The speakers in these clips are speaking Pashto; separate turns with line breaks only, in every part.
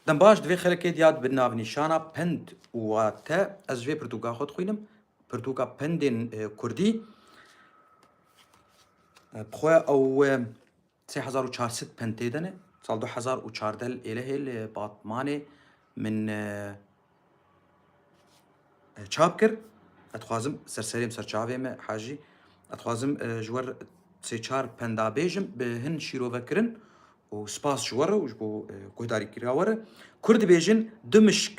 دم باش دوی خلک دیاد بناو نشانا پند و تا از دوی پرتوگا خود خوینم پرتوگا پندین کردی بخواه او 3400 پند تیدنه سال 2014 اله الباطمانه من چاپ کرد اتخوازم سرسریم سرچاویم حاجی اتخوازم جوار سه چار پندا بیجم به هن شیرو وکرن و سپاس جواره و جبو گهداری کراواره کرد بیجن دمشق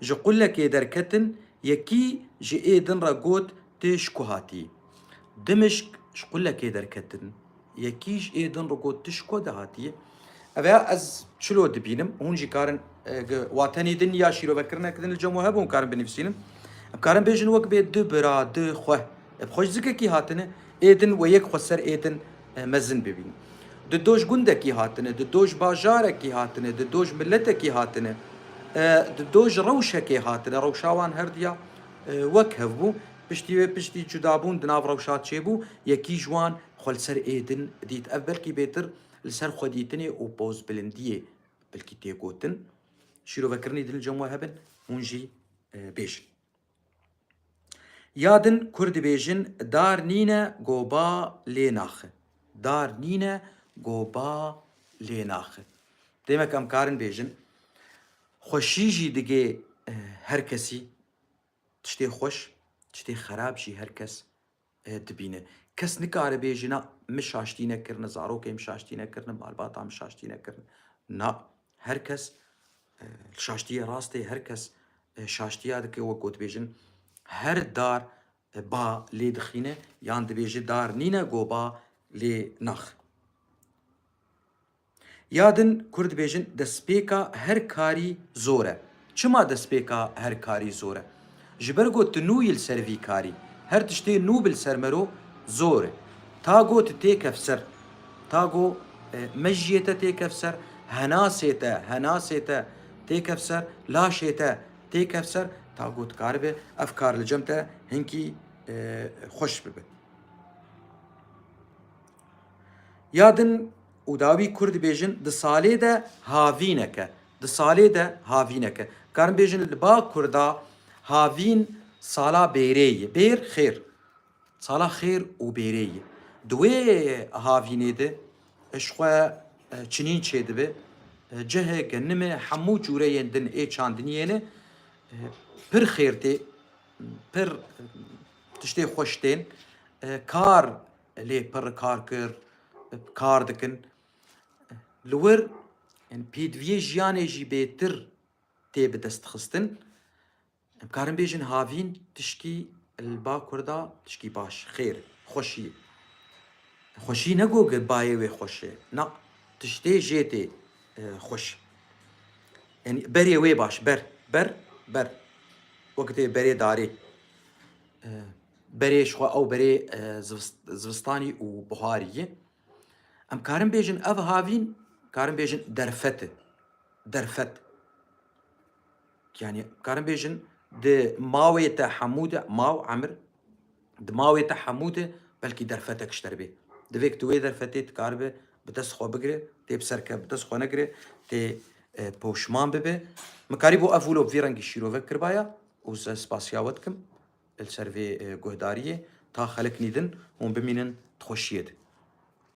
جقول لك دركتن يكي جي ايدن راقود تشكو هاتي دمشق شقول لك دركتن يكيش ايدن راقود تشكو دهاتي أبا از شلو دبينم هون جي كارن واتني دنيا شيرو بكرنا كدن الجمهور هون كارن بنفسينم بكارن بيجن وك بيد دو برا دو خوه بخوش زكا كي هاتنه ايدن ويك خسر ايدن مزن ببين ددوش گنده كي هاتنه ددوش باجاره كي هاتنه ددوش ملته كي هاتنه ددوش روشه كي هاتنه روشاوان هرديا وك هفبو پشتی جدابون دناو روشات چيبو يكي جوان خل سر ايدن ديت اول كي بيتر لسر خديتني و بوز بلنديه بلكي تيكوتن شيرو فكرني دل الجموع هبن هونجي بيش يادن كرد بيجن دار نينا قوبا ليناخ دار نينا قوبا ليناخ ديما كم كارن بيجن خوشيجي دقي هر كسي تشتي خوش تشتي خراب جي هر كس دبينه كس نكار بيجنا مش عاشتينه كرن زاروكي مش عاشتينه كرن بالباطا مش عاشتينه كرن نا هر كس شاشتيه راستي هر كس شاشتيه دكي وكوت بيجن هر دار با لي دخينه يان دبيجي دار نينا قوبا لي نخ يادن كرد بيجن دسبيكا هر كاري زوره چما دسبيكا هر كاري زوره جبرگو تنويل سرفي كاري هر تشتي نوبل سرمرو زوره تاغو تتيكفسر تاغو مجيتا تيكفسر هناسيتا تيكفسر لاشيتا تيكفسر تاغو تكاربه افكار الجمتا هنكي خوش ببه يادن وداوي كرد بيجن دسالي دا هافينك كارن بيجن البا كردا هافين صالا بيري بير خير صالا خير وبيري دوي هافيني ده اشخوا چنين چه دبه جهه گنمه حمو جوره دن اي چاندنينه پر خيرتي پر تشتي خوشتين كار لي پر كار كر كار دكن لور ان بيدوي جياني جي بيتر تي بدست خستن كارن بيجن هافين تشكي البا كردا تشكي باش خير خوشي نگو باي وي خوشي نا تشتي جيتي خوش يعني بري وي باش بر وقت بري داري بري شخوا او بري زوستاني و بخاري ام كارن بيجن اف هافين كارن بيجن درفت يعني كارن بيجن د ماوية حمودة ماو عمر د ماوية حمودة بلكي درفتك اشتربي دفيك توي درفتي تكاربه بتسخو بقري تي بسركه بتسخو نقري تي بوشمان ببه مكاريبو افولو بفيرنجي شيرو فكر بايا وز سباسياوتكم السيرفي قهداريه تا خلق نيدن ومبمينن تخشيد